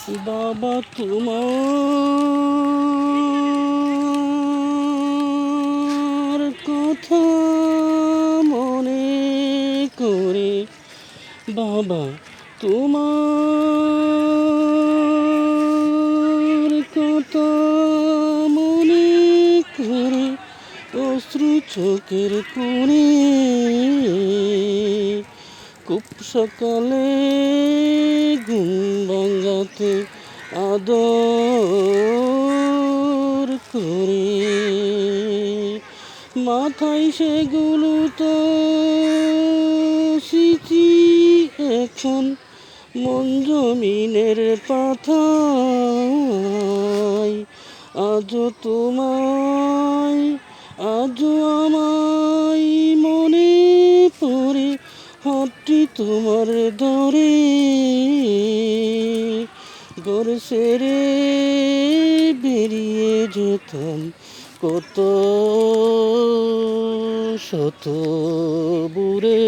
বাবা তোমার কথা মনে করে, বাবা তোমার কথা মনে করে, অশ্রু চোখের কোণে খুব সকালে ঘুম ভাঙাতে আদর করে মাথায় সেগুলো তো স্মৃতি এখন মন জমিনের পাতায়। আজও তোমায়, আজও আমায় মনে পড়ে, হাতটি তোমার ধরে ঘর ছেড়ে বেরিয়ে যেতাম কত শত দূরে।